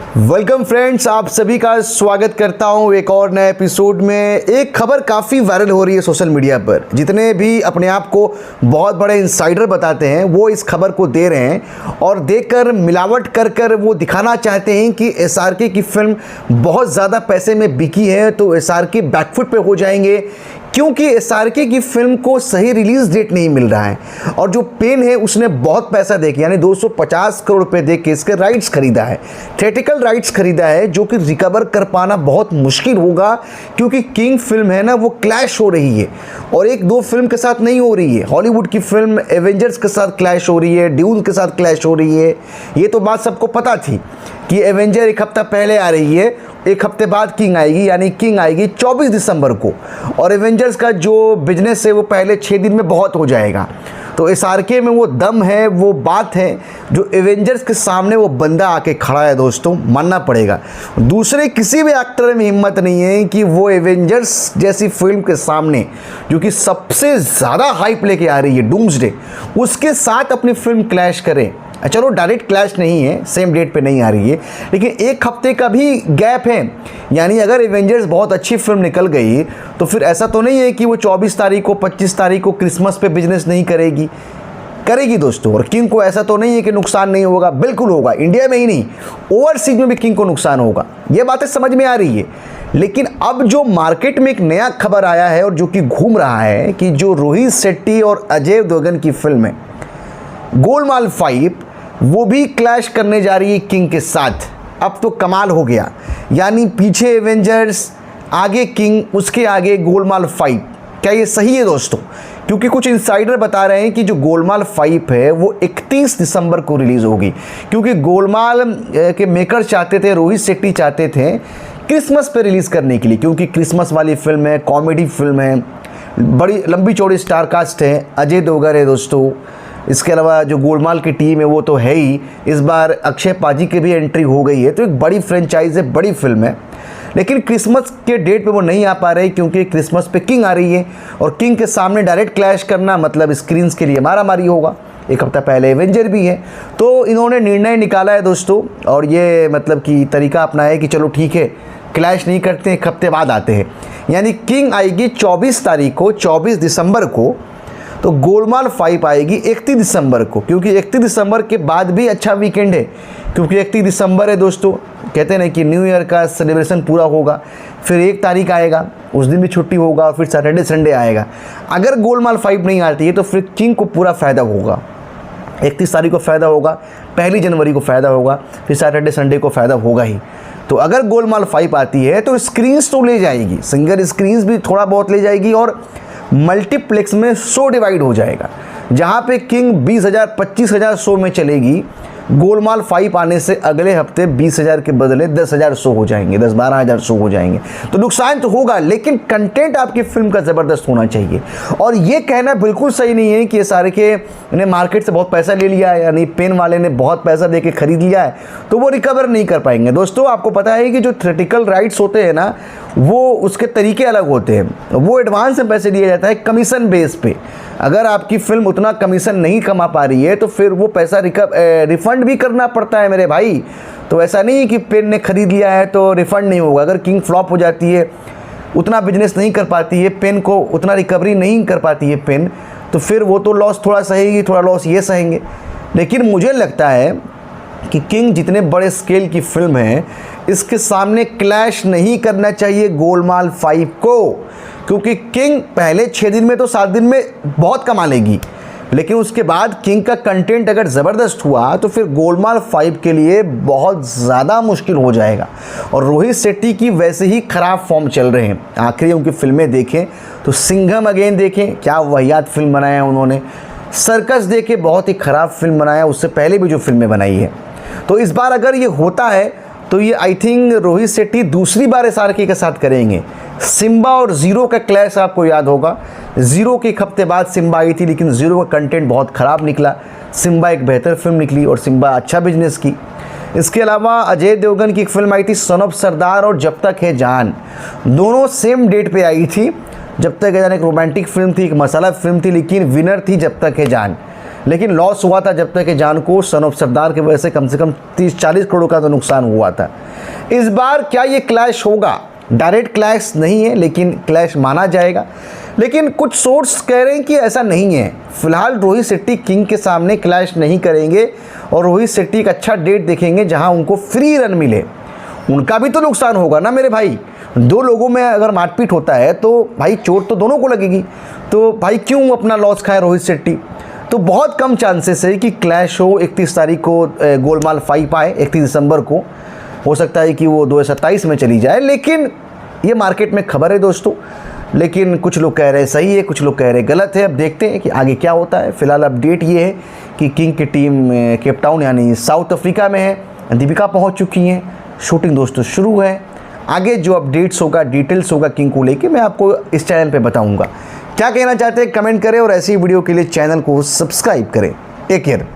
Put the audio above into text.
Welcome friends, आप सभी का स्वागत करता हूं एक और नए एपिसोड में। एक खबर काफ़ी वायरल हो रही है सोशल मीडिया पर। जितने भी अपने आप को बहुत बड़े इंसाइडर बताते हैं वो इस खबर को दे रहे हैं और देकर मिलावट कर कर वो दिखाना चाहते हैं कि एसआरके की फिल्म बहुत ज़्यादा पैसे में बिकी है तो एसआरके बैकफुट पे हो जाएंगे, क्योंकि एसआरके की फिल्म को सही रिलीज़ डेट नहीं मिल रहा है। और जो पेन है उसने बहुत पैसा दे के यानी 250 करोड़ रुपए दे के इसके राइट्स खरीदा है, थिएट्रिकल राइट्स खरीदा है, जो कि रिकवर कर पाना बहुत मुश्किल होगा, क्योंकि किंग फिल्म है ना वो क्लैश हो रही है और एक दो फिल्म के साथ नहीं हो रही है। हॉलीवुड की फिल्म एवेंजर्स के साथ क्लैश हो रही है, ड्यून के साथ क्लैश हो रही है। ये तो बात सबको पता थी कि एवेंजर एक हफ्ता पहले आ रही है, एक हफ्ते बाद किंग आएगी, यानी किंग आएगी 24 दिसंबर को। और एवेंजर्स का जो बिजनेस है वो पहले 6 दिन में बहुत हो जाएगा। तो एसआरके में वो दम है, वो बात है जो एवेंजर्स के सामने वो बंदा आके खड़ा है दोस्तों, मानना पड़ेगा। दूसरे किसी भी एक्टर में हिम्मत नहीं है कि वो एवेंजर्स जैसी फिल्म के सामने, जो कि सबसे ज़्यादा हाइप लेके आ रही है डूम्सडे, उसके साथ अपनी फिल्म क्लैश करे। चलो डायरेक्ट क्लैश नहीं है, सेम डेट पे नहीं आ रही है, लेकिन एक हफ्ते का भी गैप है। यानी अगर एवेंजर्स बहुत अच्छी फिल्म निकल गई तो फिर ऐसा तो नहीं है कि वो 24 तारीख को 25 तारीख को क्रिसमस पे बिजनेस नहीं करेगी, करेगी दोस्तों। और किंग को ऐसा तो नहीं है कि नुकसान नहीं होगा, बिल्कुल होगा। इंडिया में ही नहीं, ओवरसीज में भी किंग को नुकसान होगा। ये बातें समझ में आ रही है। लेकिन अब जो मार्केट में एक नया खबर आया है और जो कि घूम रहा है कि जो रोहित शेट्टी और अजय देवगन की फिल्म है गोलमाल 5, वो भी क्लैश करने जा रही है किंग के साथ। अब तो कमाल हो गया, यानी पीछे एवेंजर्स, आगे किंग, उसके आगे गोलमाल 5। क्या ये सही है दोस्तों? क्योंकि कुछ इंसाइडर बता रहे हैं कि जो गोलमाल 5 है वो 31 दिसंबर को रिलीज़ होगी, क्योंकि गोलमाल के मेकर चाहते थे, रोहित शेट्टी चाहते थे क्रिसमस पे रिलीज़ करने के लिए, क्योंकि क्रिसमस वाली फिल्म है, कॉमेडी फिल्म है, बड़ी लंबी चौड़ी स्टार कास्ट है, अजय देवगन है दोस्तों। इसके अलावा जो गोलमाल की टीम है वो तो है ही, इस बार अक्षय पाजी की भी एंट्री हो गई है, तो एक बड़ी फ्रेंचाइज है, बड़ी फिल्म है। लेकिन क्रिसमस के डेट पे वो नहीं आ पा रहे, क्योंकि क्रिसमस पे किंग आ रही है और किंग के सामने डायरेक्ट क्लैश करना मतलब स्क्रीन्स के लिए मारामारी होगा। एक हफ्ता पहले एवेंजर भी है, तो इन्होंने निर्णय निकाला है दोस्तों, और ये मतलब कि तरीका अपनाया है कि चलो ठीक है, क्लैश नहीं करते, एक हफ्ते बाद आते हैं। यानी किंग आएगी 24 तारीख को, 24 दिसंबर को, तो गोलमाल 5 आएगी 31 दिसंबर को, क्योंकि 31 दिसंबर के बाद भी अच्छा वीकेंड है, क्योंकि 31 दिसंबर है दोस्तों, कहते हैं ना कि न्यू ईयर का सेलिब्रेशन पूरा होगा, फिर 1 तारीख आएगा, उस दिन भी छुट्टी होगा, फिर सैटरडे संडे आएगा। अगर गोलमाल 5 नहीं आती है तो फिर किंग को पूरा फ़ायदा होगा। 31 तारीख को फ़ायदा होगा, 1 जनवरी को फ़ायदा होगा, फिर सैटरडे संडे को फ़ायदा होगा ही। तो अगर गोलमाल 5 आती है तो स्क्रीन्स तो ले जाएगी, सिंगल स्क्रीन्स भी थोड़ा बहुत ले जाएगी, और मल्टीप्लेक्स में शो डिवाइड हो जाएगा। जहाँ पे किंग 20,000 25,000 शो में चलेगी, गोलमाल 5 आने से अगले हफ्ते 20,000 के बदले 10,000 शो हो जाएंगे, 10-12,000 शो हो जाएंगे। तो नुकसान तो होगा, लेकिन कंटेंट आपकी फिल्म का ज़बरदस्त होना चाहिए। और ये कहना बिल्कुल सही नहीं है कि एसआरके ने मार्केट से बहुत पैसा ले लिया है, यानी पेन वाले ने बहुत पैसा दे के खरीद लिया है तो वो रिकवर नहीं कर पाएंगे। दोस्तों आपको पता है कि जो थिएट्रिकल राइट्स होते हैं ना, वो उसके तरीके अलग होते हैं। वो एडवांस में पैसे दिया जाता है कमीशन बेस पे। अगर आपकी फिल्म उतना कमीशन नहीं कमा पा रही है तो फिर वो पैसा रिफंड भी करना पड़ता है मेरे भाई। तो ऐसा नहीं कि पेन ने खरीद लिया है तो रिफंड नहीं होगा। अगर किंग फ्लॉप हो जाती है, उतना बिजनेस नहीं कर पाती है, पेन को उतना रिकवरी नहीं कर पाती है पेन, तो फिर वो तो लॉस थोड़ा सहेगी, थोड़ा लॉस ये सहेंगे। लेकिन मुझे लगता है कि किंग जितने बड़े स्केल की फिल्म है, इसके सामने क्लैश नहीं करना चाहिए गोलमाल 5 को, क्योंकि किंग पहले 6 दिन में तो 7 दिन में बहुत कमा लेगी, लेकिन उसके बाद किंग का कंटेंट अगर ज़बरदस्त हुआ तो फिर गोलमाल 5 के लिए बहुत ज़्यादा मुश्किल हो जाएगा। और रोहित शेट्टी की वैसे ही ख़राब फॉर्म चल रहे हैं। आखिरी उनकी फिल्में देखें तो सिंघम अगेन देखें, क्या वाहियात फिल्म बनाया उन्होंने। सर्कस देखे, बहुत ही ख़राब फिल्म बनाया, उससे पहले भी जो फिल्में बनाई है। तो इस बार अगर ये होता है तो ये आई थिंक रोहित शेट्टी दूसरी बार एसआरके के साथ करेंगे। सिम्बा और ज़ीरो का क्लैश आपको याद होगा, ज़ीरो के एक हफ्ते बाद सिम्बा आई थी, लेकिन ज़ीरो का कंटेंट बहुत ख़राब निकला। सिम्बा एक बेहतर फिल्म निकली और सिम्बा अच्छा बिजनेस की। इसके अलावा अजय देवगन की एक फिल्म आई थी सन ऑफ सरदार और जब तक है जान, दोनों सेम डेट पे आई थी। जब तक है जान एक रोमांटिक फिल्म थी, एक मसाला फिल्म थी, लेकिन विनर थी जब तक है जान। लेकिन लॉस हुआ था जब तक कि जान को सन ऑफ सरदार की वजह से कम 30-40 करोड़ का तो नुकसान हुआ था। इस बार क्या ये क्लैश होगा? डायरेक्ट क्लैश नहीं है लेकिन क्लैश माना जाएगा। लेकिन कुछ सोर्स कह रहे हैं कि ऐसा नहीं है। फिलहाल रोहित शेट्टी किंग के सामने क्लैश नहीं करेंगे और रोहित शेट्टी एक अच्छा डेट देखेंगे जहां उनको फ्री रन मिले। उनका भी तो नुकसान होगा ना मेरे भाई। दो लोगों में अगर मारपीट होता है तो भाई चोट तो दोनों को लगेगी। तो भाई क्यों अपना लॉस खाए रोहित शेट्टी? तो बहुत कम चांसेस है कि क्लैश हो 31 तारीख को गोलमाल 5 आए 31 दिसंबर को। हो सकता है कि वो 2027 में चली जाए, लेकिन ये मार्केट में खबर है दोस्तों। लेकिन कुछ लोग कह रहे हैं सही है, कुछ लोग कह रहे हैं गलत है। अब देखते हैं कि आगे क्या होता है। फिलहाल अपडेट ये है कि किंग की टीम केप टाउन यानी साउथ अफ्रीका में है। दीपिका पहुंच चुकी हैं, शूटिंग दोस्तों शुरू है। आगे जो अपडेट्स होगा, डिटेल्स होगा किंग को लेके, मैं आपको इस चैनल पे बताऊंगा। क्या कहना चाहते हैं कमेंट करें और ऐसी वीडियो के लिए चैनल को सब्सक्राइब करें। Take care.